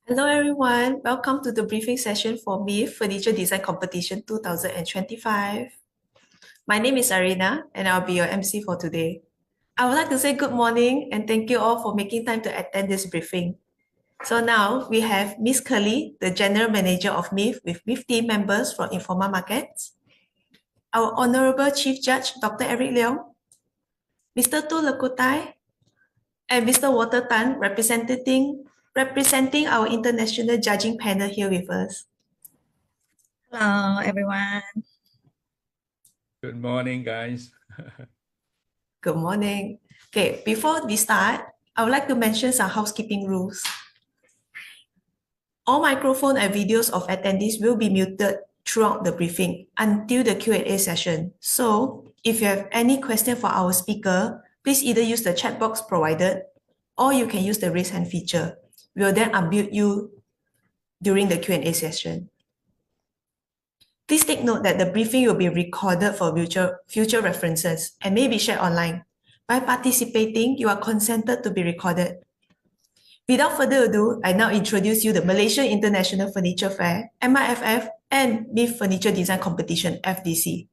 Hello everyone, welcome to the briefing session for MIFF Furniture Design Competition 2025. My name is Arina and I'll be your MC for today. I would like to say good morning and thank you all for making time to attend this briefing. So now we have Miss Curly, the General Manager of MIFF with MIFF team members from Informa Markets, our Honorable Chief Judge Dr. Eric Leong, Mr. Tu Lekutai, and Mr. Walter Tan representing our international judging panel here with us. Hello, everyone. Good morning, guys. Good morning. Okay, before we start, I would like to mention some housekeeping rules. All microphone and videos of attendees will be muted throughout the briefing until the Q&A session. So, if you have any question for our speaker, please either use the chat box provided or you can use the raise hand feature. We will then unmute you during the Q&A session. Please take note that the briefing will be recorded for future references and may be shared online. By participating, you are consented to be recorded. Without further ado, I now introduce you the Malaysia International Furniture Fair, MIFF, and MIFF Furniture Design Competition, FDC.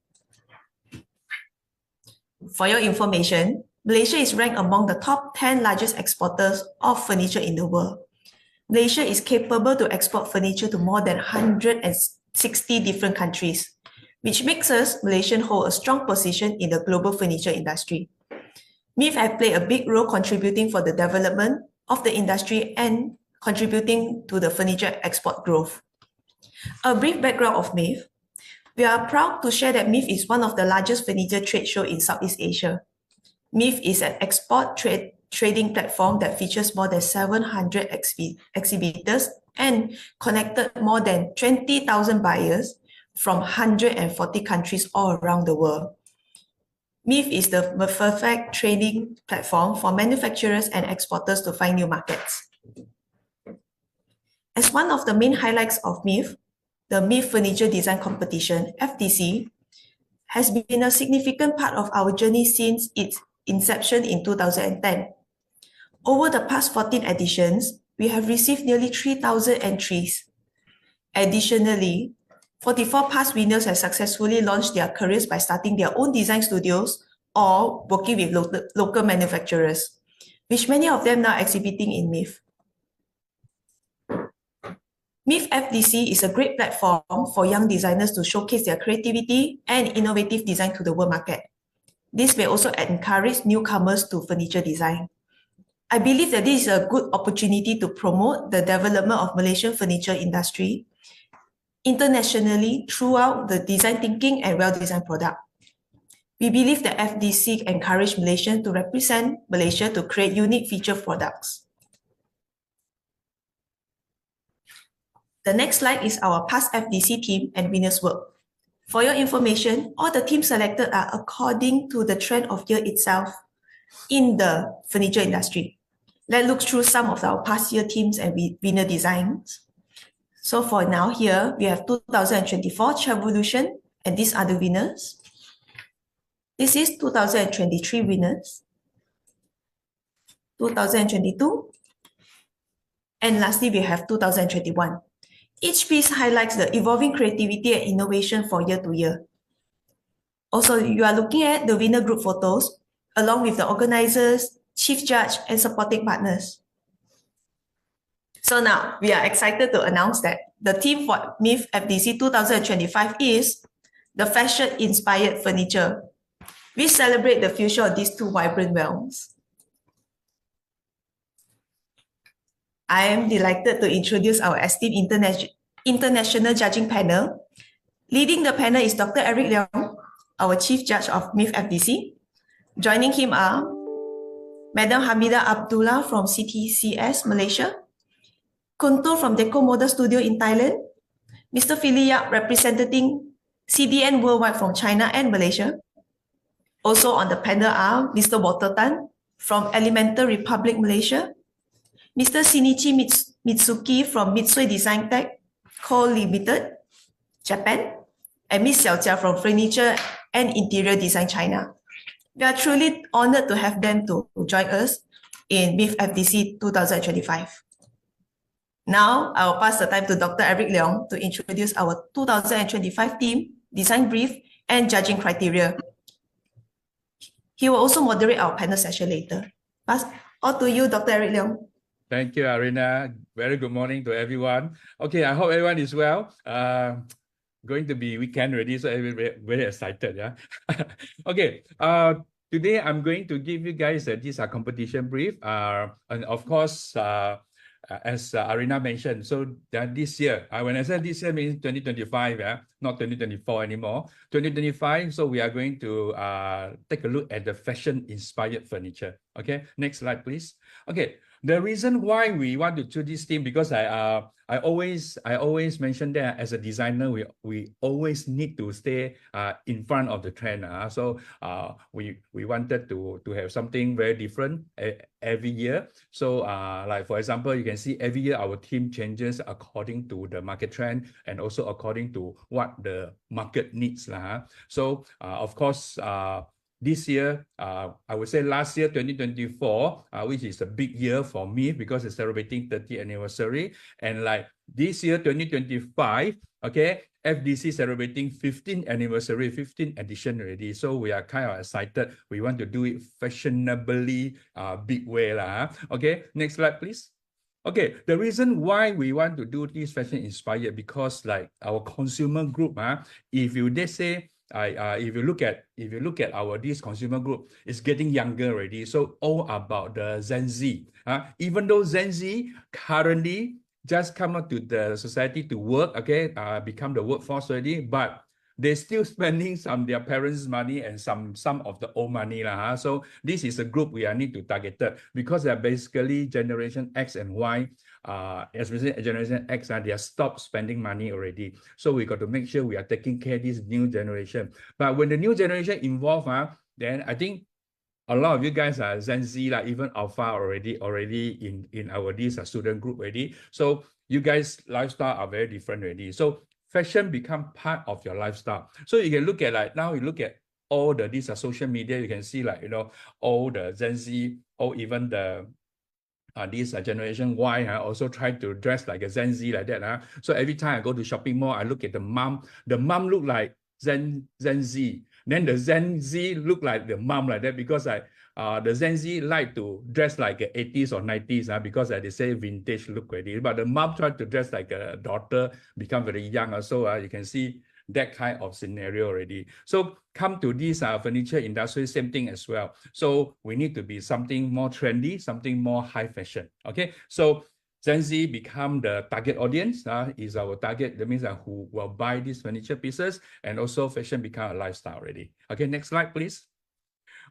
For your information, Malaysia is ranked among the top 10 largest exporters of furniture in the world. Malaysia is capable to export furniture to more than 160 different countries, which makes us, Malaysian, hold a strong position in the global furniture industry. MIFF have played a big role contributing for the development of the industry and contributing to the furniture export growth. A brief background of MIFF. We are proud to share that MIFF is one of the largest furniture trade shows in Southeast Asia. MIFF is an export trading platform that features more than 700 exhibitors and connected more than 20,000 buyers from 140 countries all around the world. MIFF is the perfect trading platform for manufacturers and exporters to find new markets. As one of the main highlights of MIFF, the MIFF Furniture Design Competition, FDC, has been a significant part of our journey since its inception in 2010. Over the past 14 editions, we have received nearly 3,000 entries. Additionally, 44 past winners have successfully launched their careers by starting their own design studios or working with local manufacturers, which many of them now exhibiting in MIFF. MIFF FDC is a great platform for young designers to showcase their creativity and innovative design to the world market. This may also encourage newcomers to furniture design. I believe that this is a good opportunity to promote the development of Malaysian furniture industry internationally throughout the design thinking and well-designed product. We believe that FDC encourage Malaysians to represent Malaysia to create unique feature products. The next slide is our past FDC team and winners' work. For your information, all the teams selected are according to the trend of year itself in the furniture industry. Let's look through some of our past year teams and winner designs. So for now here, we have 2024 Chavolution, and these are the winners. This is 2023 winners, 2022, and lastly, we have 2021. Each piece highlights the evolving creativity and innovation for year to year. Also, you are looking at the winner group photos, along with the organizers, chief judge, and supporting partners. So now, we are excited to announce that the theme for MIFF FDC 2025 is the fashion-inspired furniture. We celebrate the future of these two vibrant realms. I am delighted to introduce our esteemed international judging panel. Leading the panel is Dr. Eric Leong, our Chief Judge of MIFF FDC. Joining him are Madam Hamida Abdullah from CTCS Malaysia, Kuntur from Deco Model Studio in Thailand, Mr. Philly Yap representing CDN Worldwide from China and Malaysia. Also on the panel are Mr. Walter Tan from Elemental Republic Malaysia, Mr. Shinichi Mitsuki from Mitsui Design Tech Co. Limited, Japan, and Ms. Xiao Jia from Furniture and Interior Design China. We are truly honored to have them to join us in MIFF FDC 2025. Now, I will pass the time to Dr. Eric Leong to introduce our 2025 theme, design brief, and judging criteria. He will also moderate our panel session later. Pass all to you, Dr. Eric Leong. Thank you, Arina. Very good morning to everyone. Okay, I hope everyone is well. Going to be weekend already, so everybody very excited. Yeah. Okay. Today I'm going to give you guys this competition brief. And of course, as Arina mentioned, so this year, when I said this year means 2025, not 2024 anymore. 2025, so we are going to take a look at the fashion-inspired furniture. Okay, next slide, please. Okay, the reason why we want to choose this theme, because I always mention that as a designer, we always need to stay in front of the trend. So we wanted to have something very different every year. So like for example, you can see every year our theme changes according to the market trend and also according to what the market needs. So of course, this year, I would say last year, 2024, which is a big year for me because it's celebrating 30th anniversary. And like this year, 2025, okay, FDC celebrating 15th anniversary, 15th edition already. So we are kind of excited. We want to do it fashionably, big way. Okay, next slide, please. Okay, the reason why we want to do this fashion inspired, because like our consumer group, if you they say, if you look at our this consumer group, it's getting younger already. So all about the Gen Z. Even though Gen Z currently just come out to the society to work, okay, become the workforce already, but they're still spending some their parents' money and some of the old money. So this is a group we need to target because they're basically Generation X and Y. Especially Generation X, they are stopped spending money already. So we got to make sure we are taking care of this new generation. But when the new generation involved, then I think a lot of you guys are Gen Z, like even Alpha already in our this student group already. So you guys' lifestyle are very different already. So fashion become part of your lifestyle. So you can look at like now you look at all these social media, you can see like all the Gen Z or even the this Generation Y also try to dress like a Gen Z like that. So every time I go to shopping mall, I look at the mom look like Gen Z. Then the Gen Z look like the mom like that because the Gen Z like to dress like a 80s or 90s because they say vintage look already. But the mom tried to dress like a daughter, become very young. So you can see that kind of scenario already. So come to this furniture industry, same thing as well. So we need to be something more trendy, something more high fashion. Okay, so Gen Z become the target audience, is our target. That means who will buy these furniture pieces, and also fashion become a lifestyle already. Okay, next slide, please.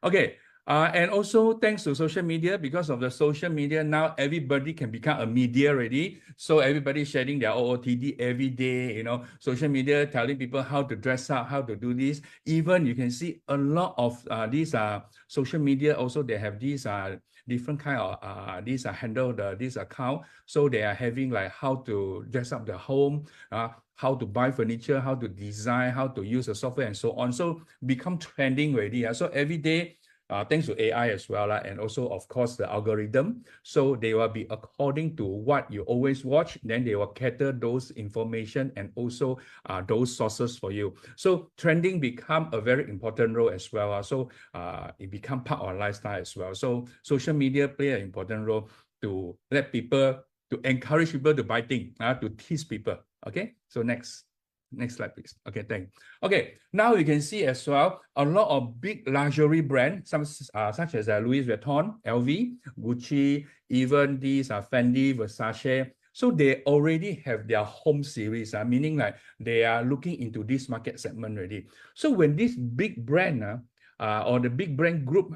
Okay. And also thanks to social media, because of the social media, now everybody can become a media already. So everybody sharing their OOTD every day, social media telling people how to dress up, how to do this. Even you can see a lot of these social media also, they have these different kind of handle this account. So they are having like how to dress up the home, how to buy furniture, how to design, how to use the software and so on. So become trending already. So every day, thanks to AI as well, and also, of course, the algorithm. So they will be according to what you always watch, then they will cater those information and also those sources for you. So trending become a very important role as well. So it become part of our lifestyle as well. So social media play an important role to let people, to encourage people to buy things, to tease people. Okay, so next slide, please. Okay, thanks. Okay, now you can see as well a lot of big luxury brands, some such as Louis Vuitton, LV, Gucci, even these Fendi, Versace. So they already have their home series, meaning like they are looking into this market segment already. So when this big brand or the big brand group,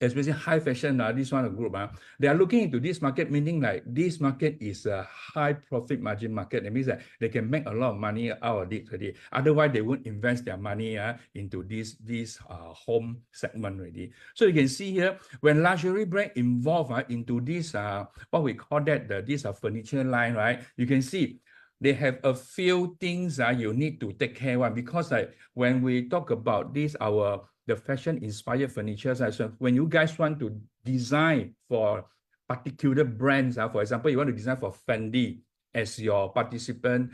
especially high fashion, this one group, they are looking into this market, meaning like this market is a high profit margin market. That means that they can make a lot of money out of it already. Otherwise, they won't invest their money into this home segment already. So you can see here, when luxury brand involved into this, what we call that, this furniture line, right? You can see they have a few things you need to take care of, because like when we talk about this, the fashion inspired furniture, so when you guys want to design for particular brands. For example, you want to design for Fendi as your participant,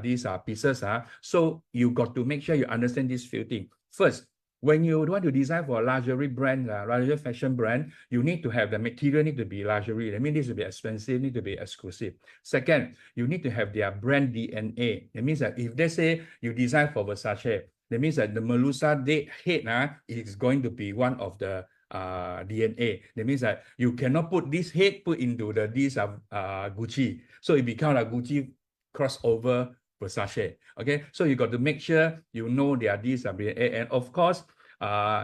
these are pieces. So you got to make sure you understand this few things. First, when you want to design for a luxury brand, luxury fashion brand, you need to have the material need to be luxury. I mean, this will be expensive, need to be exclusive. Second, you need to have their brand DNA. That means that if they say you design for Versace, that means that the Melusa head is going to be one of the DNA. That means that you cannot put this head put into this Gucci. So it becomes a Gucci crossover Versace. Okay, so you got to make sure you know there are these DNA, and of course,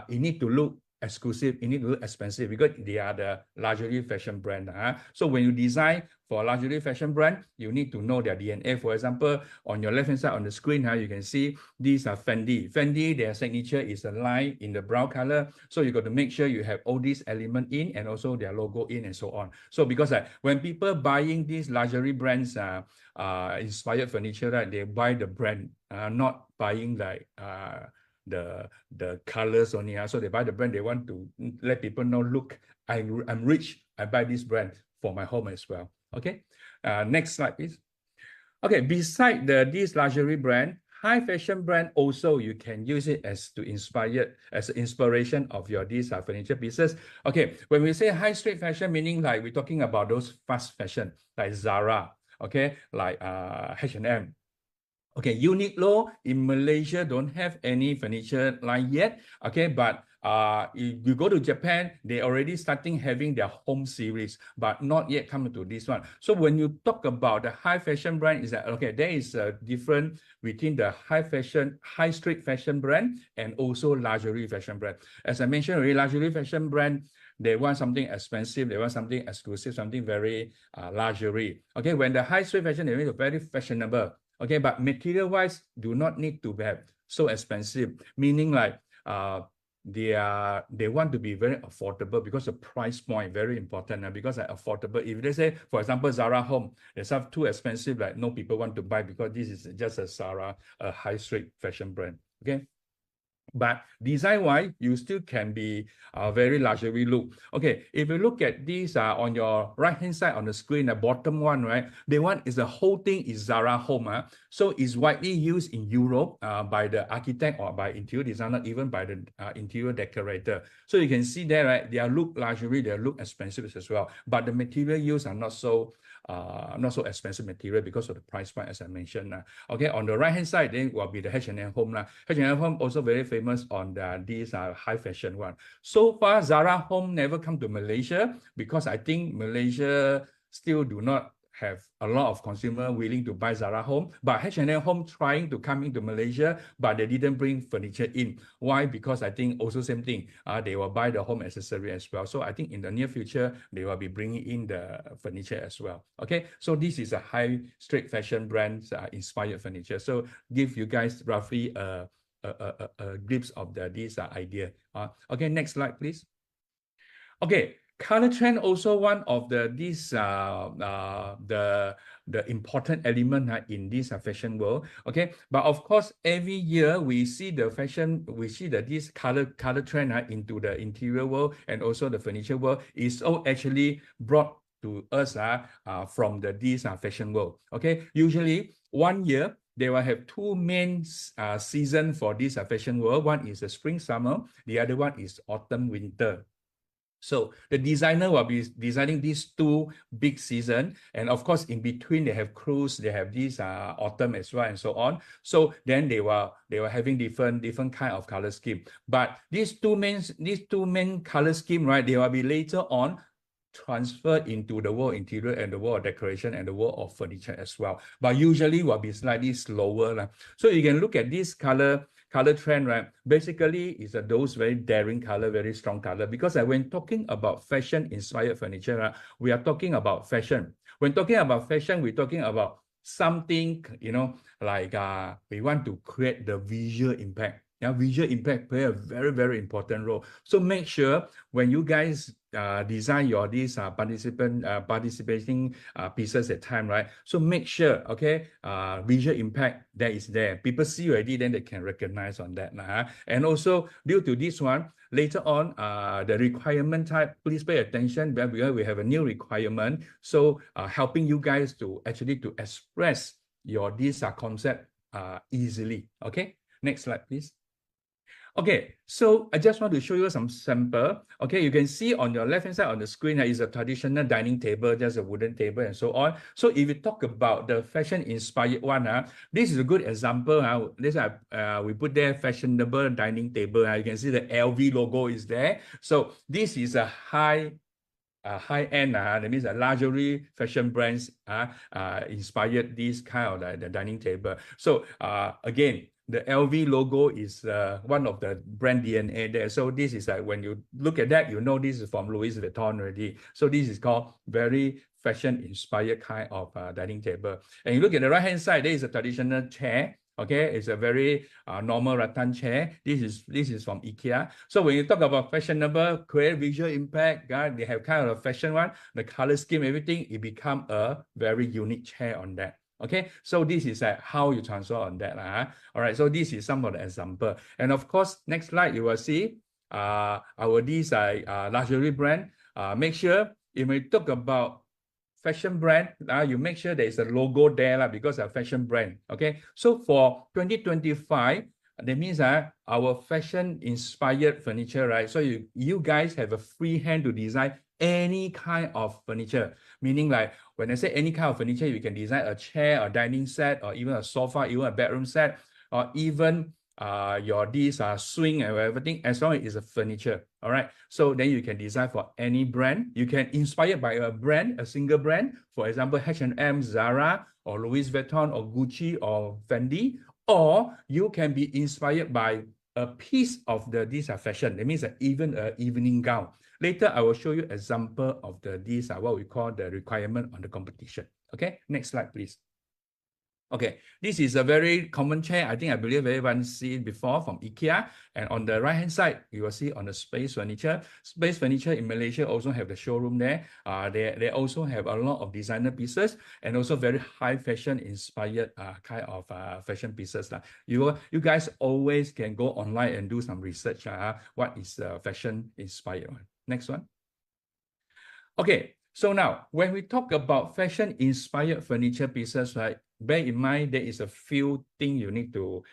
it need to look exclusive, it need to look expensive because they are the luxury fashion brand. So when you design for a luxury fashion brand, you need to know their DNA. For example, on your left-hand side on the screen, you can see these are Fendi. Fendi, their signature is a line in the brown color. So you got to make sure you have all these elements in and also their logo in and so on. So because when people buying these luxury brands, inspired furniture, right, they buy the brand, not buying like the colors only. So they buy the brand. They want to let people know, look, I'm rich. I buy this brand for my home as well. Okay. Next slide, please. Okay. Beside this luxury brand, high fashion brand also you can use it as inspiration of your these furniture pieces. Okay. When we say high street fashion, meaning like we're talking about those fast fashion like Zara. Okay, like H&M. Okay, Uniqlo in Malaysia don't have any furniture line yet. Okay, but if you go to Japan, they already starting having their home series, but not yet coming to this one. So when you talk about the high fashion brand, is that okay? There is a difference between the high street fashion brand and also luxury fashion brand. As I mentioned already, luxury fashion brand, they want something expensive, they want something exclusive, something very luxury. Okay, when the high street fashion, they make it very fashionable. Okay, but material-wise, do not need to have so expensive. Meaning like they want to be very affordable because the price point very important. Because affordable. If they say, for example, Zara Home, they have too expensive, like no people want to buy because this is just a Zara, a high street fashion brand. Okay. But design-wise, you still can be a very luxury look. Okay, if you look at these on your right-hand side on the screen, the bottom one, right? The one is the whole thing is Zara Home. So it's widely used in Europe by the architect or by interior designer, even by the interior decorator. So you can see there, right? They look luxury, they look expensive as well. But the material used are not so expensive material because of the price point, as I mentioned. Okay, on the right hand side, then will be the H&M Home. H&M Home also very famous on these high fashion one. So far, Zara Home never come to Malaysia because I think Malaysia still do not have a lot of consumer willing to buy Zara Home, but H&M Home trying to come into Malaysia, but they didn't bring furniture in. Why? Because I think also same thing, they will buy the home accessory as well. So I think in the near future, they will be bringing in the furniture as well. Okay, so this is a high street fashion brand inspired furniture. So give you guys roughly a glimpse of this idea. Okay, next slide, please. Okay. Color trend also one of the important element in this fashion world. Okay, but of course every year we see the fashion, we see that this color trend into the interior world and also the furniture world is all actually brought to us from this fashion world. Okay, usually 1 year they will have two main seasons for this fashion world. One is the spring summer, the other one is autumn winter. So the designer will be designing these two big seasons, and of course in between they have cruise, they have this autumn as well, and so on. So then they were having different kind of color scheme. But these two main color scheme, right? They will be later on transferred into the world interior and the world of decoration and the world of furniture as well. But usually will be slightly slower. So you can look at this color trend, right? Basically, is those very daring color, very strong color. Because when talking about fashion-inspired furniture, we are talking about fashion. When talking about fashion, we're talking about something, like we want to create the visual impact. Visual impact play a very, very important role. So make sure when you guys design your these participating pieces at time, right? So make sure, okay, visual impact that is there. People see already, then they can recognize on that. And also due to this one, later on, the requirement type, please pay attention because we have a new requirement. So helping you guys to actually to express your this concept easily. Okay, next slide, please. Okay, so I just want to show you some sample. Okay, you can see on your left hand side on the screen is a traditional dining table, just a wooden table and so on. So if you talk about the fashion inspired one, this is a good example. This we put there fashionable dining table. You can see the LV logo is there. So this is a high-end, that means a luxury fashion brands inspired this kind of the dining table. So again, the LV logo is one of the brand DNA there. So this is like when you look at that, you know this is from Louis Vuitton already. So this is called very fashion inspired kind of dining table. And you look at the right hand side, there is a traditional chair. Okay, it's a very normal rattan chair. This is from IKEA. So when you talk about fashionable, create visual impact, they have kind of a fashion one, the color scheme, everything, it become a very unique chair on that. Okay, so this is how you transfer on that. All right, so this is some of the example. And of course, next slide, you will see these luxury brand. Make sure if we talk about fashion brand, you make sure there is a logo there because of fashion brand. Okay, so for 2025, that means our fashion inspired furniture, right? So you guys have a free hand to design any kind of furniture, meaning like when I say any kind of furniture, you can design a chair, a dining set, or even a sofa, even a bedroom set, or even these swing and everything, as long as it's a furniture. All right, so then you can design for any brand. You can inspire by a brand, a single brand, for example H&M, Zara, or Louis Vuitton, or Gucci, or Fendi, or you can be inspired by a piece of these fashion. That means even an evening gown. Later, I will show you example of these what we call the requirement on the competition. Okay, next slide, please. Okay, this is a very common chair. I believe everyone seen it before from IKEA. And on the right hand side, you will see on the Space Furniture. Space Furniture in Malaysia also have the showroom there. They also have a lot of designer pieces and also very high fashion inspired kind of fashion pieces. You guys always can go online and do some research. What is fashion inspired one? Next one. Okay, so now when we talk about fashion inspired furniture pieces, right? Bear in mind there is a few things you need to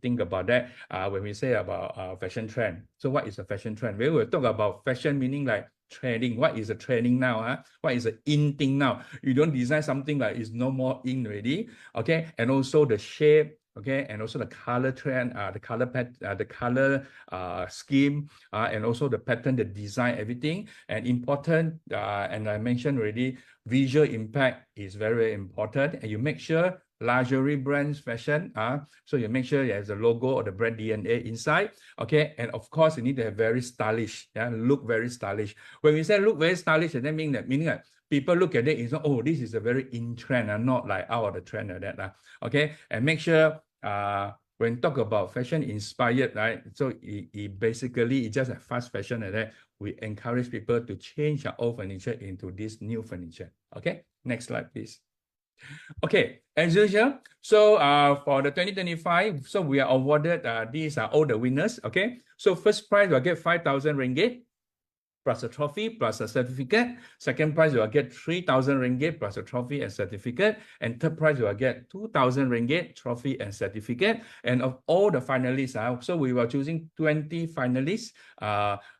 think about that when we say about fashion trend. So what is a fashion trend? We will talk about fashion meaning like trending. What is a trending now? What is the in thing now? You don't design something like it's no more in already. Okay, and also the shape. Okay, and also the color trend, the color scheme, and also the pattern, the design, everything. And important, and I mentioned already, visual impact is very important. And you make sure luxury brands fashion, so you make sure there's a logo or the brand DNA inside. Okay, and of course you need to have very stylish, look very stylish. When we say look very stylish, that meaning that people look at it, it's not, oh, this is a very in trend and not like out of the trend like that. Okay, and make sure when talk about fashion inspired, right? So it basically it's just a fast fashion like that. We encourage people to change their old furniture into this new furniture. Okay, next slide, please. Okay, as usual, so for the 2025, so we are awarded these are all the winners. Okay, so first prize will get 5,000 ringgit plus a trophy plus a certificate. Second prize you will get 3,000 ringgit plus a trophy and certificate. And third prize you will get 2,000 ringgit trophy and certificate. And of all the finalists, so we were choosing 20 finalists.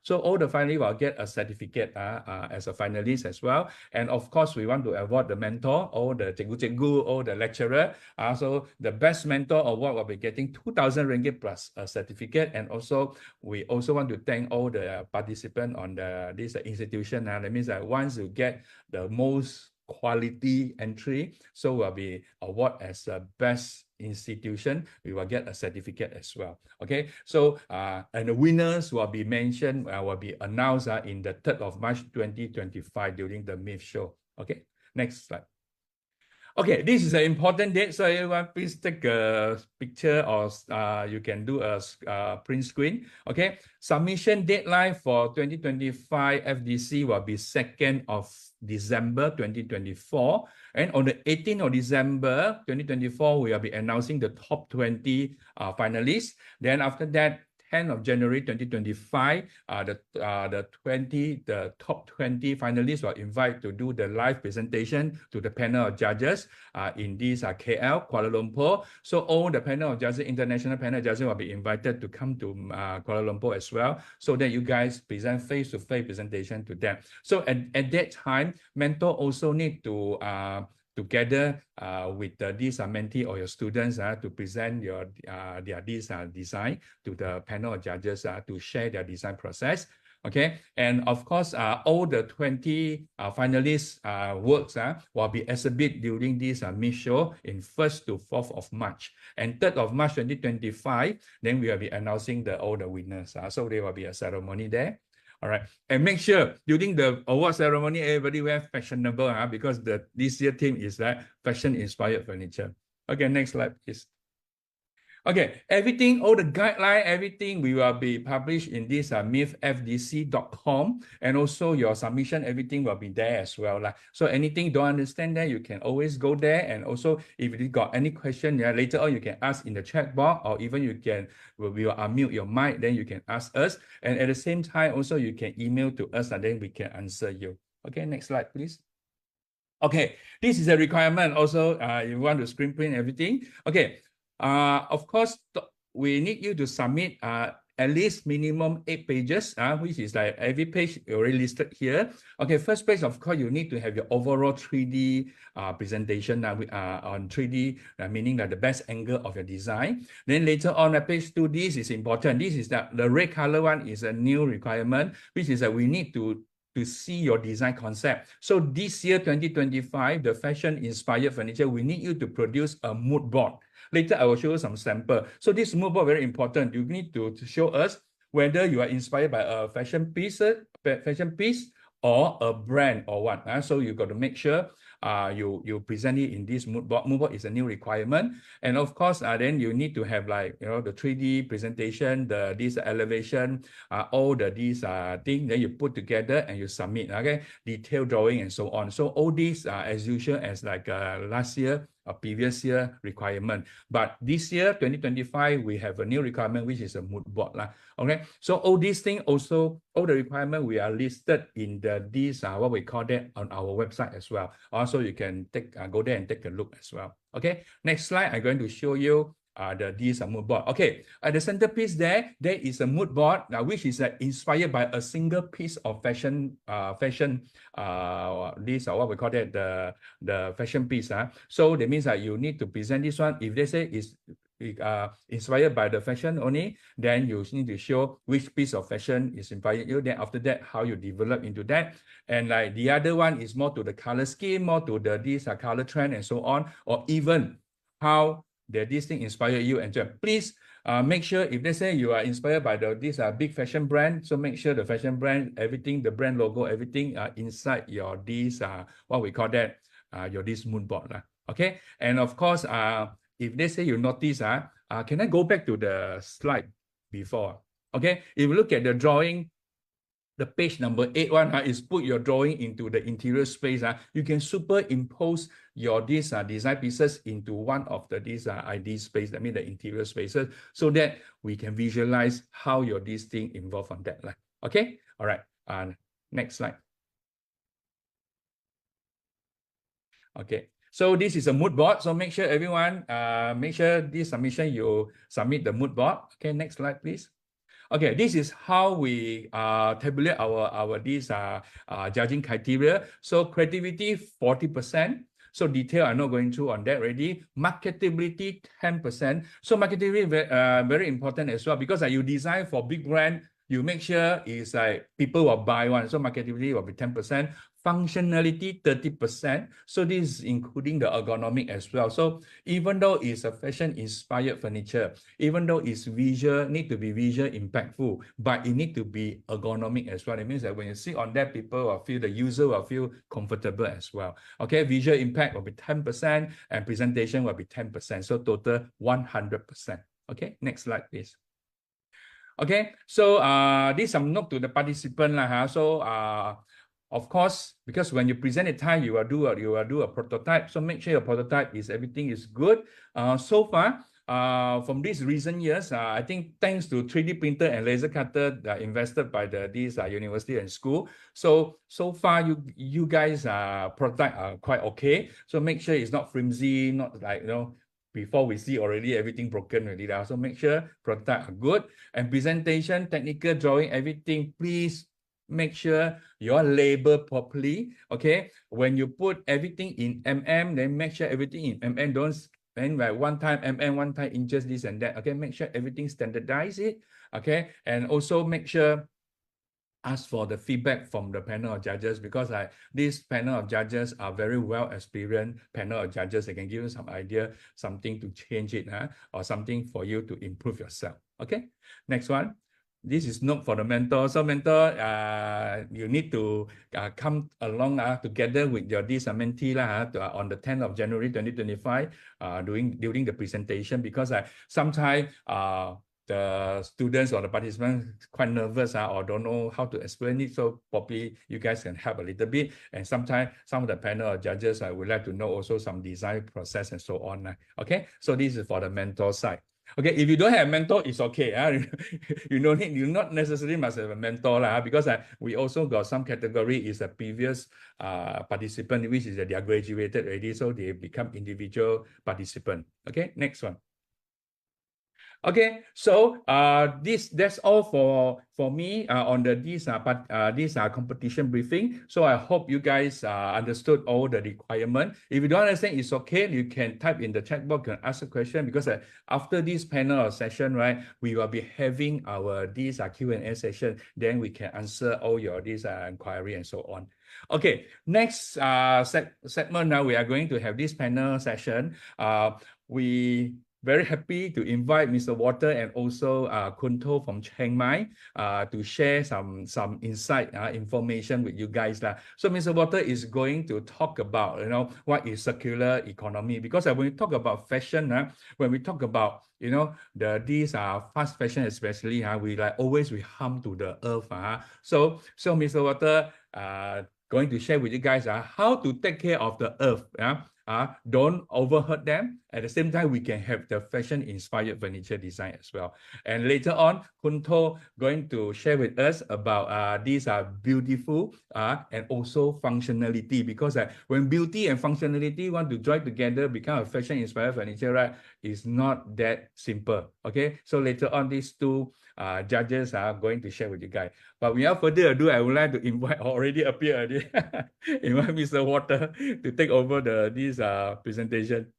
So all the finalists will get a certificate as a finalist as well. And of course, we want to award the mentor, all the cikgu, all the lecturer. So the best mentor award will be getting 2,000 ringgit plus a certificate. And also, we also want to thank all the participants on this institution. That means that once you get the most quality entry, so will be award as the best institution, we will get a certificate as well. Okay, so and the winners will be mentioned, will be announced in the 3rd of March 2025 during the MIFF show. Okay, next slide. Okay, this is an important date, so everyone please take a picture or you can do a print screen. Okay, submission deadline for 2025 FDC will be 2nd of December 2024, and on the 18th of December 2024 we will be announcing the top 20 finalists. Then after that, 10th of January 2025, the top 20 finalists were invited to do the live presentation to the panel of judges in this KL, Kuala Lumpur. So all the panel of judges, international panel of judges will be invited to come to Kuala Lumpur as well, so that you guys present face-to-face presentation to them. So at that time, mentor also need to together with this mentee or your students to present their design to the panel of judges to share their design process. Okay, and of course, all the 20 finalists' works will be exhibited during this MIFF show in 1st to 4th of March. And 3rd of March 2025, then we will be announcing all the winners. So there will be a ceremony there. All right, and make sure during the award ceremony, everybody wear fashionable, because this year theme is that fashion-inspired furniture. Okay, next slide, please. Okay, everything, all the guideline, everything we will be published in this miffdc.com, and also your submission, everything will be there as well. So anything you don't understand there, you can always go there. And also, if you got any question, later on you can ask in the chat box, or even we will unmute your mic, then you can ask us. And at the same time, also you can email to us, and then we can answer you. Okay, next slide, please. Okay, this is a requirement also. You want to screen print everything. Okay. Of course, we need you to submit at least minimum 8 pages, which is like every page already listed here. Okay, first page, of course, you need to have your overall 3D presentation on 3D, meaning that the best angle of your design. Then later on, page 2, this is important. This is the red color one is a new requirement, which is that we need to see your design concept. So this year, 2025, the fashion-inspired furniture, we need you to produce a mood board. Later, I will show you some sample. So this mood board very important. You need to show us whether you are inspired by a fashion piece or a brand or what. So you got to make sure you present it in this mood board. Mood board is a new requirement, and of course, then you need to have the 3D presentation, this elevation, all these things that you put together and you submit. Okay, detailed drawing and so on. So all these as usual as last year. A previous year requirement, but this year 2025 we have a new requirement, which is a mood board. Okay, so all these things also, all the requirements we are listed in these what we call that on our website as well. Also you can go there and take a look as well. Okay, next slide, I'm going to show you this mood board. Okay, at the centerpiece there is a mood board which is inspired by a single piece of fashion this what we call that the fashion piece. So that means that you need to present this one. If they say is inspired by the fashion only, then you need to show which piece of fashion is inspired you. Then after that, how you develop into that. And like the other one is more to the color scheme, more to this color trend and so on, or even how this thing inspire you. And please make sure, if they say you are inspired by this big fashion brand, so make sure the fashion brand, everything, the brand logo, everything inside your what we call that this mood board. Okay, and of course, if they say you notice, can I go back to the slide before? Okay, if you look at the drawing, the page number 8 one is put your drawing into the interior space. You can superimpose your design pieces into one of these ID space, that means the interior spaces, so that we can visualize how your this thing involved on that. Okay, all right. Next slide. Okay. So this is a mood board. So make sure everyone, make sure this submission you submit the mood board. Okay, next slide, please. Okay, this is how we tabulate our judging criteria. So creativity 40%. So detail I'm not going through on that already. Marketability 10%. So marketability very important as well, because you design for big brand, you make sure it's people will buy one. So marketability will be 10%. functionality 30%. So this is including the ergonomic as well. So even though it's a fashion-inspired furniture, even though it's visual, need to be visual impactful, but it need to be ergonomic as well. It means that when you sit on that, people will feel, the user will feel comfortable as well. Okay, visual impact will be 10% and presentation will be 10%. So total 100%. Okay, next slide, please. Okay, so this some note to the participant lah. So of course, because when you present a time, you will do a prototype. So make sure your prototype is everything is good. So far, from these recent years, I think thanks to 3D printer and laser cutter invested by these university and school. So far you guys prototype are quite okay. So make sure it's not flimsy, not like before we see already everything broken already. So make sure prototype are good, and presentation, technical drawing, everything, please make sure you label properly. Okay, when you put everything in mm, then make sure everything in mm. Don't spend like one time mm, one time inches, this and that. Okay, make sure everything standardize it. Okay, and also make sure ask for the feedback from the panel of judges, because this panel of judges are very well experienced panel of judges. They can give you some idea, something to change it, or something for you to improve yourself. Okay, next one. This is note for the mentor. So mentor, you need to come along together with your mentee on the 10th of January 2025 during the presentation, because sometimes the students or the participants quite nervous or don't know how to explain it. So probably you guys can help a little bit. And sometimes some of the panel of judges would like to know also some design process and so on. Okay, so this is for the mentor side. Okay, if you don't have a mentor, it's okay. You not necessarily must have a mentor because we also got some category is a previous participant, which is that they are graduated already, so they become individual participant. Okay, next one. Okay, so that's all for me on this competition briefing. So I hope you guys understood all the requirement. If you don't understand, it's okay. You can type in the chat box and ask a question, because after this panel or session, right, we will be having our Q&A session. Then we can answer all your inquiry and so on. Okay, next segment now we are going to have this panel session. We very happy to invite Mr. Walter and also Kunto from Chiang Mai to share some insight information with you guys. So Mr. Walter is going to talk about what is circular economy, because when we talk about fashion, when we talk about these fast fashion especially, we always harm to the earth. So Mr. Walter going to share with you guys how to take care of the earth. Don't overhurt them. At the same time, we can have the fashion-inspired furniture design as well. And later on, Kunto going to share with us about these are beautiful and also functionality, because when beauty and functionality want to join together, become a fashion-inspired furniture, right, is not that simple. Okay, so later on, these two judges are going to share with you guys. But without further ado, I would like to invite, already appeared, invite Mr. Walter to take over this presentation.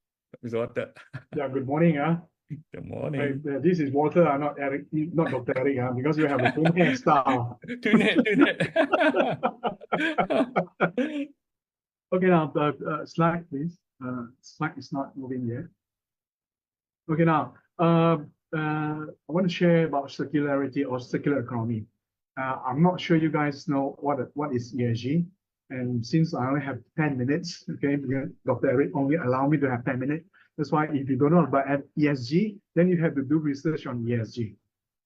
Mr. Walter. Yeah, good morning. Good morning. This is Walter, not Eric, not Dr. Eric, because we have the same hairstyle. Okay, now slide, please. Slide is not moving yet. Okay, now I want to share about circularity or circular economy. I'm not sure you guys know what is ESG. And since I only have 10 minutes, okay, Dr. Eric only allow me to have 10 minutes. That's why if you don't know about ESG, then you have to do research on ESG.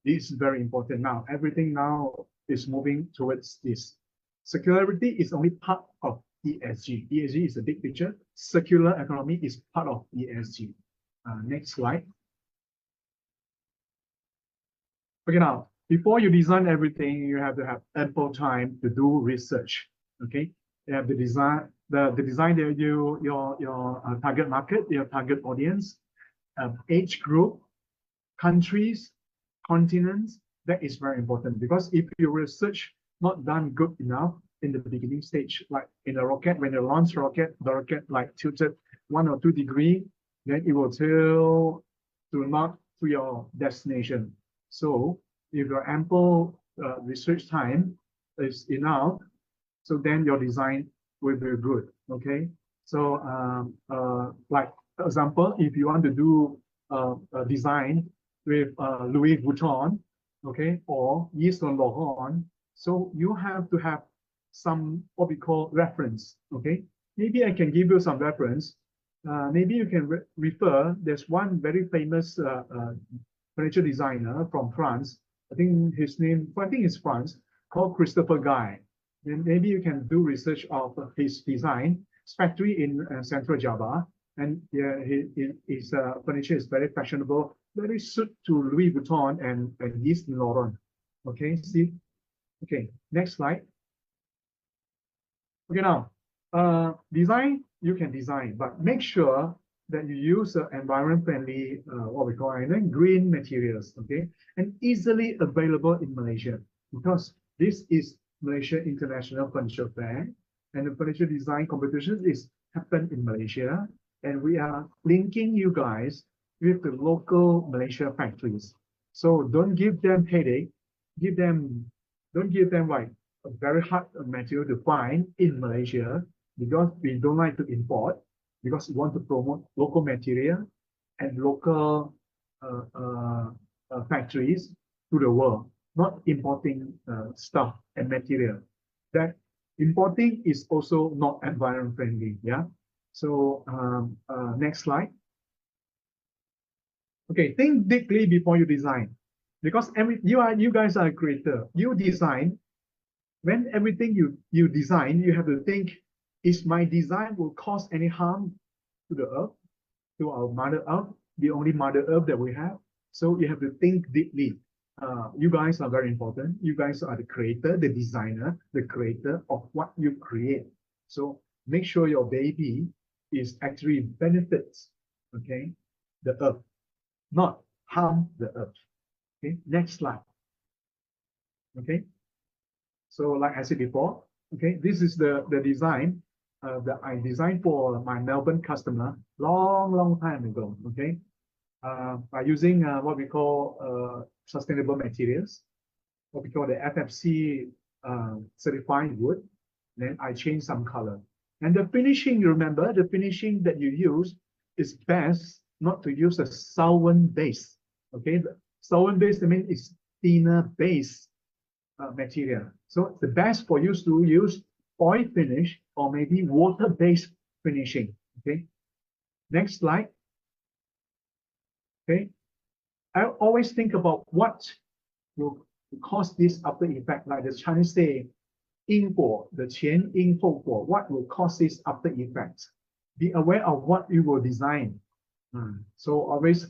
This is very important now. Everything now is moving towards this. Circularity is only part of ESG. ESG is a big picture. Circular economy is part of ESG. Next slide. Okay, now, before you design everything, you have to have ample time to do research. Okay, you have to design your target market, your target audience, age group, countries, continents. That is very important, because if your research not done good enough in the beginning stage, like in a rocket, when you launch rocket, the rocket like tilted 1 or 2 degrees, then it will tilt to your destination. So if your ample research time is enough, So then your design will be good. Okay. So like for example, if you want to do a design with Louis Vuitton, okay, or Yves Saint Laurent, so you have to have some what we call reference. Okay, maybe I can give you some reference. Maybe you can refer. There's one very famous furniture designer from France. I think his name, I think it's France, called Christopher Guy. Then maybe you can do research of his design. His factory in Central Java, and yeah, his furniture is very fashionable, very suit to Louis Vuitton and Yves Saint Laurent. Okay, see. Okay, next slide. Okay, now design, you can design, but make sure that you use environment-friendly, what we call green materials, okay, and easily available in Malaysia, because this is Malaysia International Furniture Fair, and the furniture design competition is happened in Malaysia, and we are linking you guys with the local Malaysia factories. So don't give them headache, don't give them like a very hard material to find in Malaysia, because we don't like to import, because we want to promote local material and local factories to the world, not importing stuff and material. That importing is also not environment friendly. Yeah. So next slide. Okay, think deeply before you design, because you guys are a creator. You design. When everything you design, you have to think: is my design will cause any harm to the earth, to our Mother Earth, the only Mother Earth that we have? So you have to think deeply. You guys are very important. You guys are the creator, the designer, the creator of what you create. So make sure your baby is actually benefits, okay, the earth, not harm the earth. Okay, next slide. Okay, so like I said before, okay, this is the design that I designed for my Melbourne customer long time ago. Okay, by using what we call sustainable materials, what we call the FFC certified wood. Then I changed some color. And the finishing, remember, the finishing that you use is best not to use a solvent base. Okay, the solvent base, I mean, is thinner base material. So the best for you to use oil finish or maybe water-based finishing. Okay, next slide. Okay, I always think about what will cause this after effect, like the Chinese say, 因果, the 前因后果, what will cause this after effects? Be aware of what you will design. So always,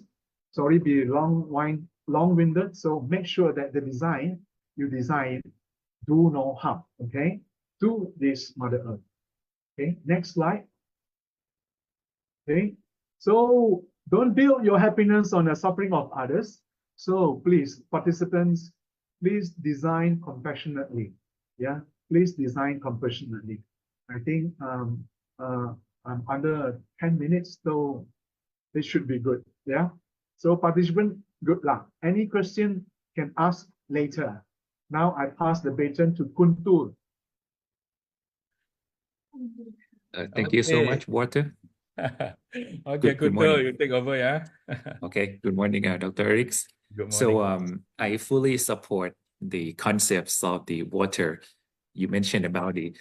sorry, be long-winded. So make sure that the design you design do no harm, okay, to this Mother Earth. Okay, next slide. Okay, so don't build your happiness on the suffering of others. So please, participants, please design compassionately. Yeah, please design compassionately. I think I'm under 10 minutes, so it should be good. Yeah. So participant, good luck. Any question can ask later. Now I pass the baton to Kuntur. Thank you so much, Walter. Okay, Good Kuntur, morning. you take over, yeah? Okay, good morning, Dr. Eriks. Good morning. So I fully support the concepts of the water. You mentioned about the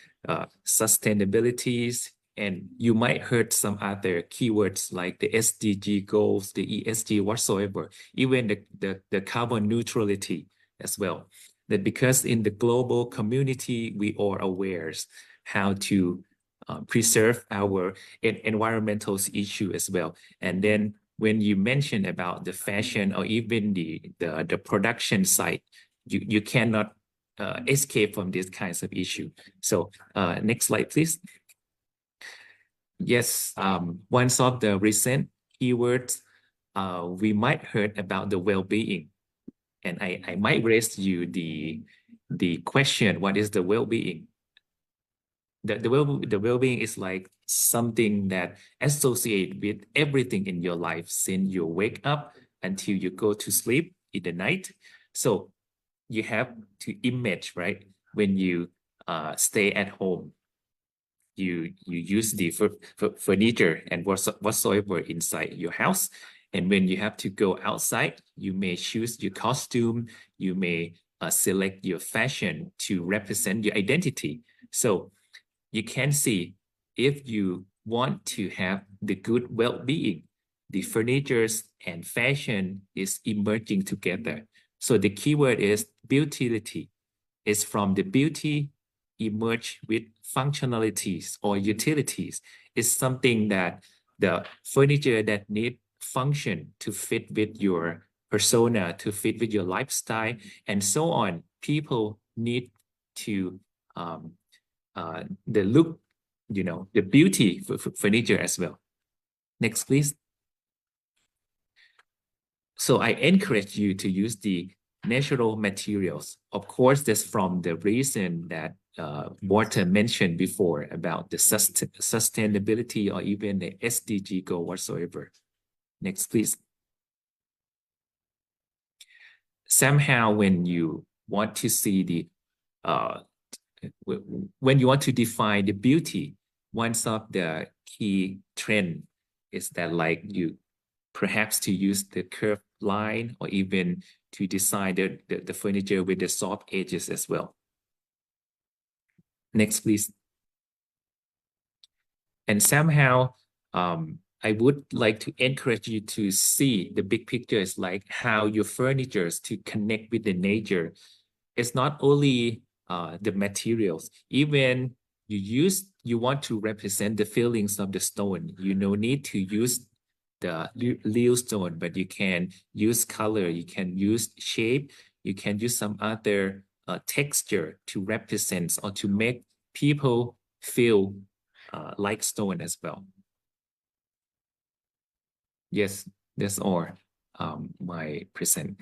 sustainabilities, and you might heard some other keywords like the SDG goals, the ESG whatsoever, even the carbon neutrality as well. That because in the global community, we are aware how to preserve our environmental issue as well. And then when you mention about the fashion or even the production side, you cannot escape from these kinds of issue. So next slide, please. Yes, one of the recent keywords we might heard about the well-being, and I might raise you the question: what is the well-being? The well-being is like something that associate with everything in your life since you wake up until you go to sleep in the night. So you have to image, right? When you stay at home. You use the furniture and whatsoever inside your house. And when you have to go outside, you may choose your costume. You may select your fashion to represent your identity. So you can see if you want to have the good well-being, the furnitures and fashion is emerging together. So the keyword is beautility. It's from the beauty emerge with functionalities or utilities. It's something that the furniture that need function to fit with your persona, to fit with your lifestyle, and so on. People need to the look, the beauty for furniture as well. Next, please. So I encourage you to use the natural materials. Of course, that's from the reason that Walter mentioned before about the sustainability or even the SDG goal whatsoever. Next, please. Somehow, when you want to see the when you want to define the beauty, one of the key trend is that you perhaps to use the curved line or even to design the furniture with the soft edges as well. Next, please. And somehow, I would like to encourage you to see the big pictures, like how your furnitures to connect with the nature. It's not only the materials, even you want to represent the feelings of the stone. You no need to use the real stone, but you can use color, you can use shape, you can use some other texture to represent or to make people feel like stone as well. Yes, that's all my present.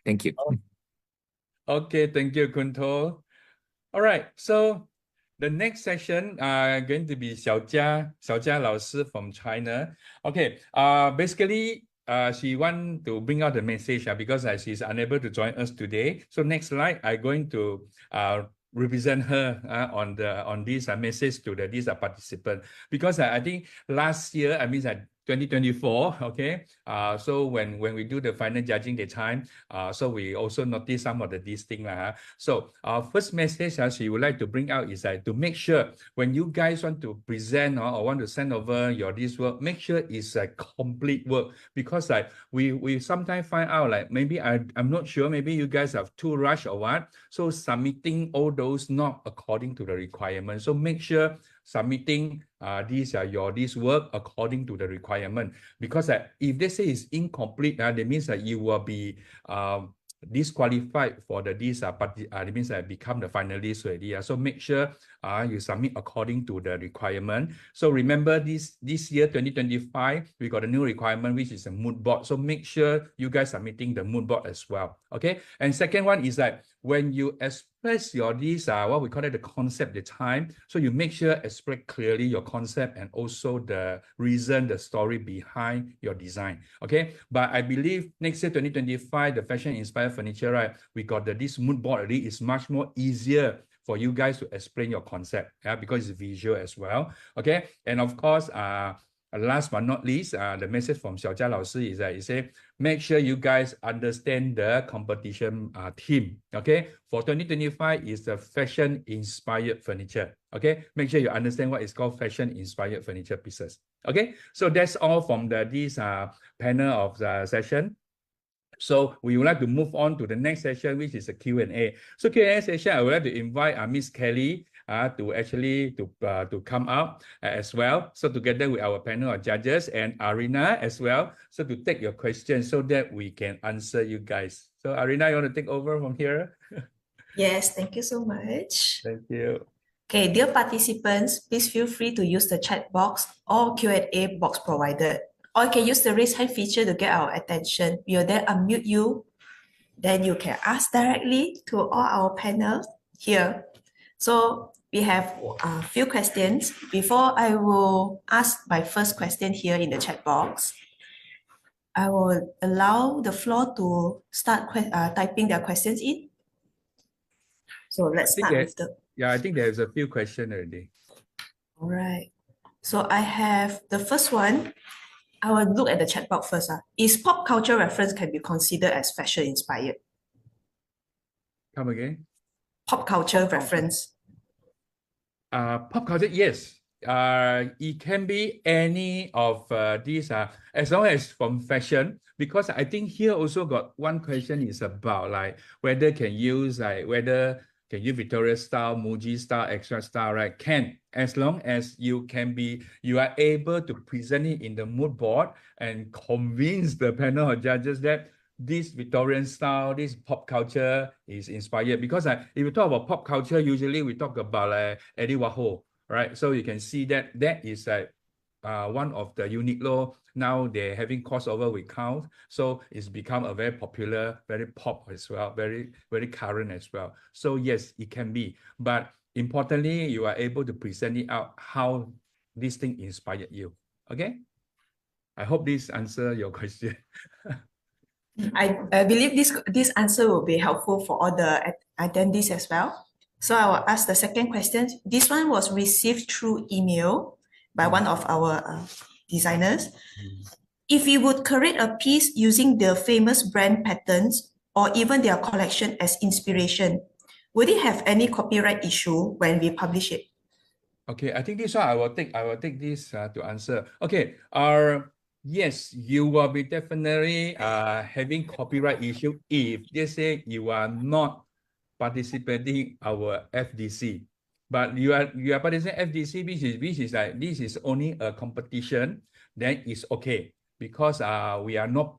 Thank you. Okay, thank you, Kunto. All right, so the next session going to be Xiaojia 老师 from China. Okay, basically she want to bring out the message because she's unable to join us today. So next slide, I'm going to represent her on this message to these participants, because I think last year, 2024, okay. So when we do the final judging the time, so we also notice some of these things. So our first message she would like to bring out is to make sure when you guys want to present or want to send over this work, make sure it's a complete work, because we sometimes find out maybe I'm not sure, maybe you guys have too rushed or what, so submitting all those not according to the requirements. So make sure submitting this work according to the requirement, because if they say it's incomplete, that means that you will be disqualified for it means become the finalist already. So make sure you submit according to the requirement. So remember this year 2025 we got a new requirement, which is a mood board. So make sure you guys submitting the mood board as well. Okay. And second one is that when you express your what we call it the concept, the time, so you make sure express clearly your concept and also the reason, the story behind your design. Okay. But I believe next year 2025 the fashion inspired furniture, right, we got this mood board already. Is much more easier for you guys to explain your concept, because it's visual as well. Okay. And of course, last but not least, the message from Xiaojia 老师 is that say make sure you guys understand the competition theme. Okay, for 2025 is the fashion inspired furniture. Okay, make sure you understand what is called fashion inspired furniture pieces. Okay, so that's all from this panel of the session. So we would like to move on to the next session, which is a Q&A. So Q&A session, I would like to invite Miss Kelly to actually to come up as well. So together with our panel of judges and Arina as well. So to take your questions so that we can answer you guys. So Arina, you want to take over from here? Yes, thank you so much. Thank you. Okay, dear participants, please feel free to use the chat box or Q&A box provided. Or you can use the raise hand feature to get our attention. We will then unmute you. Then you can ask directly to all our panel here. So we have a few questions. Before I will ask my first question here in the chat box, I will allow the floor to start typing their questions in. So let's think start that- with the. Yeah, I think there's a few questions already. All right. So I have the first one. I will look at the chat box first. Is pop culture reference can be considered as fashion inspired? Come again. Pop culture reference. Pop culture, yes. It can be any of these, as long as from fashion, because I think here also got one question is about like whether can use Victoria style, Muji style, extra style, right? Can, as long as you are able to present it in the mood board and convince the panel of judges that this Victorian style, this pop culture is inspired. Because if you talk about pop culture, usually we talk about Eddie Warhol, right? So you can see that is one of the Uniqlo. Now they're having crossover with Count, so it's become a very popular, very pop as well, very very current as well. So yes, it can be, but importantly, you are able to present it out how this thing inspired you. Okay, I hope this answer your question. I believe this answer will be helpful for all the attendees as well. So I will ask the second question. This one was received through email by one of our designers. If you would create a piece using their famous brand patterns or even their collection as inspiration, would it have any copyright issue when we publish it? Okay, I think this one I will take this to answer. Okay, yes, you will be definitely having copyright issue if they say you are not participating our FDC, but you are participating FDC, which is like this is only a competition, then it's okay because we are not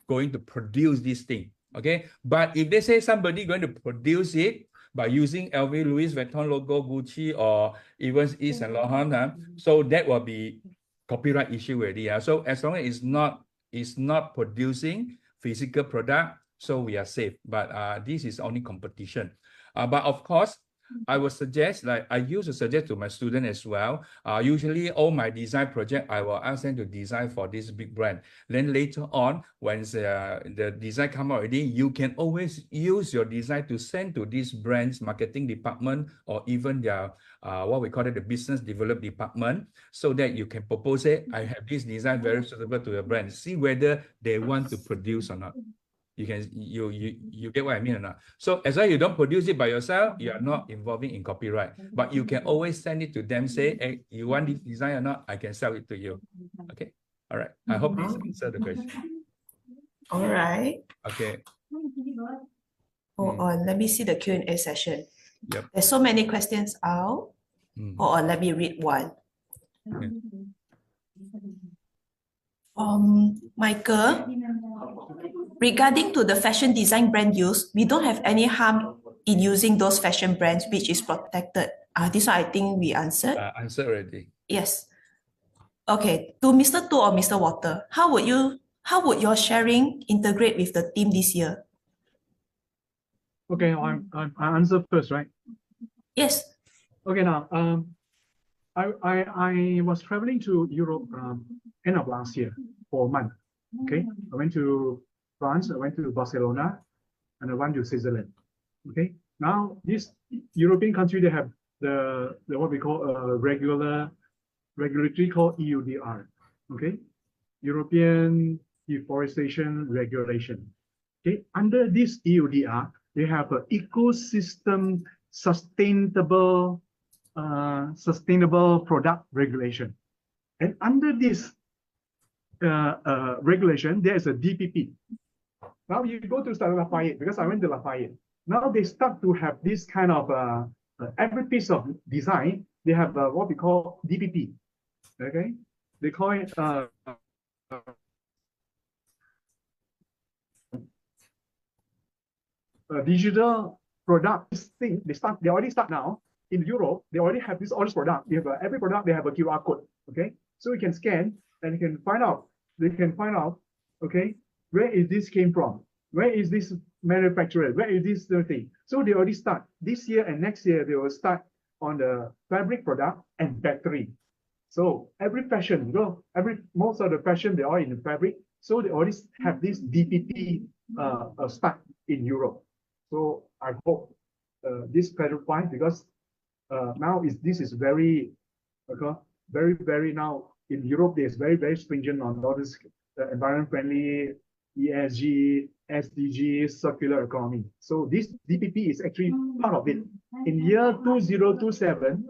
going to produce this thing. Okay, but if they say somebody going to produce it by using LV, Louis Vuitton logo, Gucci, or even Yves Saint Laurent, so that will be copyright issue already. So as long as it's not producing physical product, so we are safe. But this is only competition. But of course, I would suggest, like I used to suggest to my student as well. Usually all my design project, I will ask them to design for this big brand. Then later on, once the design come out already, you can always use your design to send to this brand's marketing department or even their what we call it the business development department, so that you can propose it. I have this design very suitable to your brand. See whether they want to produce or not. You get what I mean or not? So as long as you don't produce it by yourself, you are not involving in copyright. But you can always send it to them, say, hey, you want this design or not? I can sell it to you. Okay. All right. I hope this answered the question. All right. Okay. Hold on, let me see the Q&A session. Yep. There's so many questions out. Hold on, let me read one. Michael, regarding to the fashion design brand use, we don't have any harm in using those fashion brands which is protected. This one I think we answered. Answered already. Yes. Okay, to Mr. Tu or Mr. Water, how would your sharing integrate with the team this year? Okay, I answer first, right? Yes. Okay, now I was traveling to Europe end of last year for a month. Okay, I went to France, I went to Barcelona, and I went to Switzerland. Okay, now this European country, they have the what we call a regulatory called EUDR. Okay, European Deforestation Regulation. Okay, under this EUDR, they have an ecosystem sustainable product regulation, and under this regulation, there is a DPP. Now you go to Lafayette, because I went to Lafayette. Now they start to have this kind of every piece of design, they have what we call DPP. Okay, they call it digital product thing. They already start now in Europe. They already have all this product. They have every product. They have a QR code. Okay, so you can scan and you can find out. They can find out. Okay, where is this came from? Where is this manufactured? Where is this thing? So they already start this year and next year. They will start on the fabric product and battery. So every fashion, most of the fashion they are in the fabric. So they already have this DPP start in Europe. So I hope this clarified because now this is very okay, very now in Europe there's very stringent on all this environment friendly ESG, SDG, circular economy. So this DPP is actually part of it. In year 2027,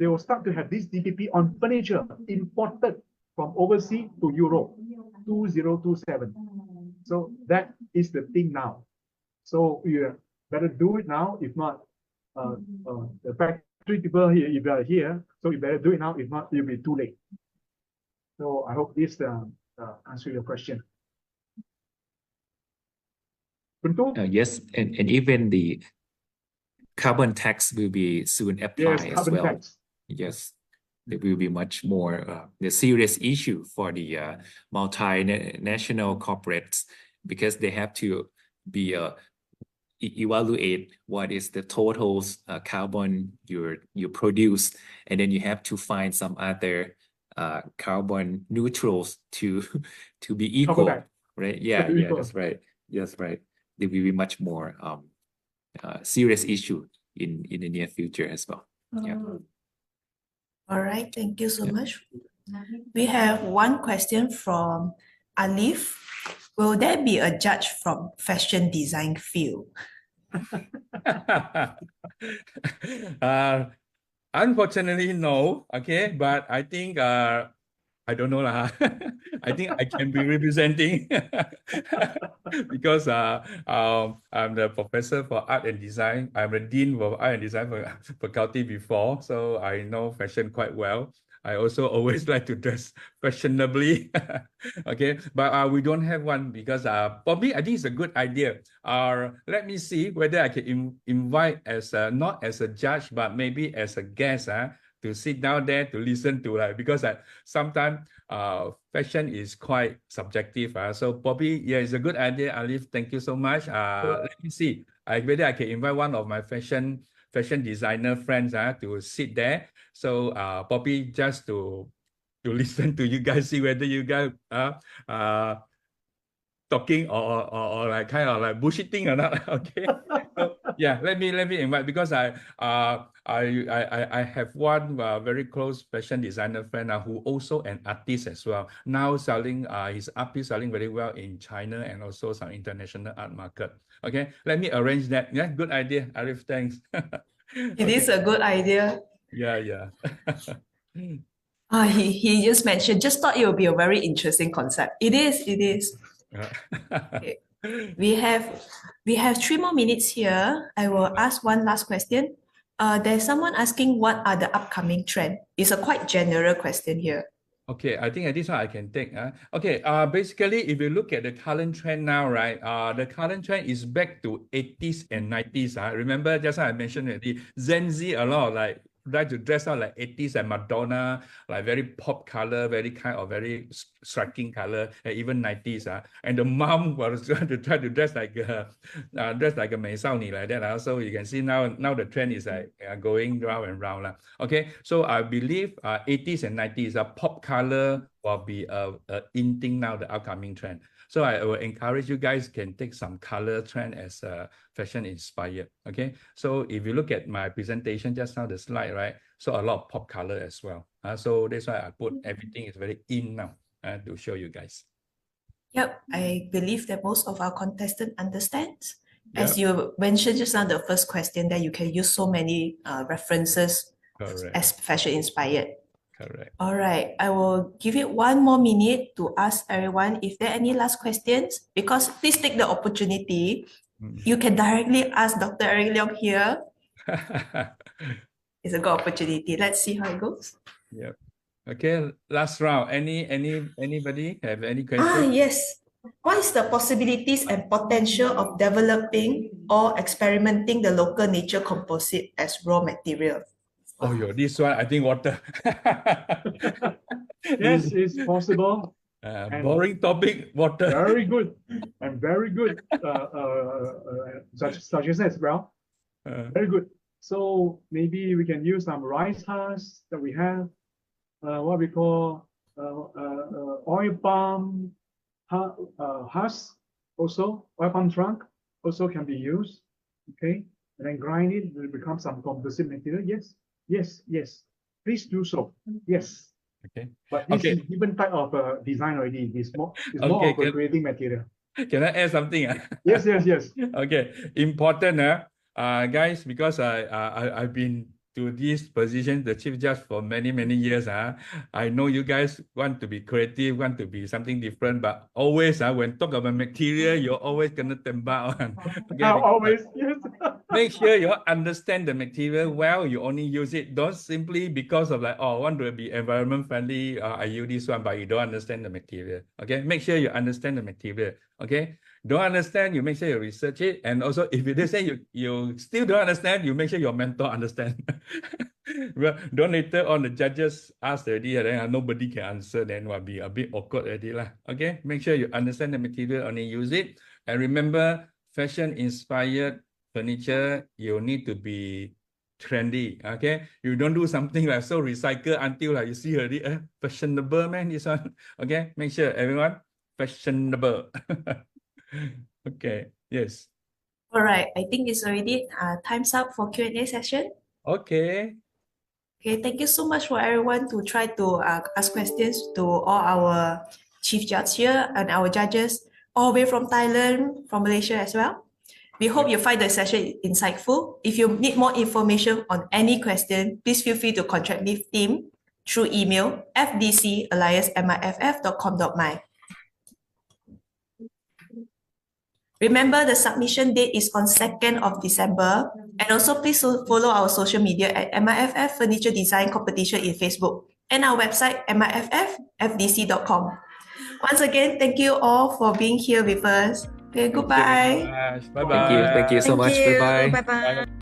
they will start to have this DPP on furniture imported from overseas to Europe. 2027. So that is the thing now. So you better do it now. If not, the factory people here, if you are here, so you better do it now. If not, it'll be too late. So I hope this answer your question. Yes, and even the carbon tax will be soon applied as well. Tax. Yes, there will be much more the serious issue for the multinational corporates because they have to be evaluate what is the total carbon you produce, and then you have to find some other carbon neutrals to be equal, right? Yeah, that's right. Yes, right. There will be much more serious issue in the near future as well. Yeah. All right, thank you so much. We have one question from Alif. Will there be a judge from fashion design field? Unfortunately, no. Okay, but I think I don't know lah. I think I can be representing because I'm the professor for art and design. I'm the dean for art and design faculty before, so I know fashion quite well. I also always like to dress fashionably. Okay, but we don't have one because probably I think it's a good idea. Let me see whether I can invite as not as a judge, but maybe as a guest. To sit down there to listen to because sometimes fashion is quite subjective. So probably it's a good idea, Alif. Thank you so much. Let me see. Whether I can invite one of my fashion designer friends to sit there. So probably just to listen to you guys, see whether you guys talking or like kind of like bullshitting or not. Okay. So, yeah, let me invite because I have one very close fashion designer friend who also an artist as well. Now selling his art piece selling very well in China and also some international art market. Okay, let me arrange that. Yeah, good idea, Arif. Thanks. It is a good idea. Yeah. He just mentioned, just thought it would be a very interesting concept. It is. Okay. We have 3 more minutes here. I will ask one last question. There's someone asking what are the upcoming trend. It's a quite general question here. Okay, I think this one I can take. Okay, basically, if you look at the current trend now, right, the current trend is back to 80s and 90s. Remember, just like I mentioned already, Gen Z a lot of like to dress out like 80s and Madonna, like very pop color, very kind of very striking color, and even 90s. And the mom was trying to dress like a 美少女 like that. So you can see now the trend is like going round and round. Okay, so I believe 80s and 90s pop color will be a in thing now, the upcoming trend. So I will encourage you guys can take some color trend as fashion inspired. Okay, so if you look at my presentation just now, the slide, right? So a lot of pop color as well. So that's why I put everything is very in now to show you guys. Yep, I believe that most of our contestants understand. As you mentioned just now, the first question that you can use so many references as fashion inspired. Correct. All right, I will give it 1 more minute to ask everyone if there are any last questions, because please take the opportunity. You can directly ask Dr. Eric Leong here. It's a good opportunity. Let's see how it goes. Yep. Okay, last round. Anybody have any questions? Yes. What is the possibilities and potential of developing or experimenting the local nature composite as raw material? Oh, this one, I think water. Yes, it's possible. Boring topic, water. Very good. And very good suggestion as well. Very good. So maybe we can use some rice husks that we have, what we call oil palm husk also, oil palm trunk also can be used. Okay. and then grind it, it will become some composite material. Yes, yes, yes. Please do so. Yes. Okay. But this Okay. is different type of design already. It's more Okay, of a creating material. Can I add something? Yes, yes, yes. Okay, important, guys, because I've been to this position, the chief judge, for many years. I know you guys want to be creative, want to be something different, but always when talk about material, you're always gonna tembak on. Okay, Always, yes. make sure you understand the material well. You only use it. Don't simply because of like, oh, I want to be environment friendly. I use this one, but you don't understand the material. Okay, make sure you understand the material. Okay, don't understand, you make sure you research it. And also, if you say you still don't understand, you make sure your mentor understand. Well, don't later on the judges ask already, and then nobody can answer, then will be a bit awkward already lah. Okay, make sure you understand the material, only use it. And remember, fashion inspired furniture, you need to be trendy. Okay, you don't do something like so recycle until like you see already fashionable, man, this one. Okay, make sure everyone fashionable. Okay, yes. All right, I think it's already time's up for Q&A session. Okay. Okay, thank you so much for everyone to try to ask questions to all our chief judge here and our judges all the way from Thailand, from Malaysia as well. We hope you find the session insightful. If you need more information on any question, please feel free to contact MIFF team through email fdc@miff.com.my. Remember, the submission date is on 2nd of December. And also, please follow our social media at MIFF Furniture Design Competition in Facebook and our website, miffdc.com. Once again, thank you all for being here with us. Okay, goodbye. Bye bye. Thank you so much. Thank you. Bye-bye. Bye-bye.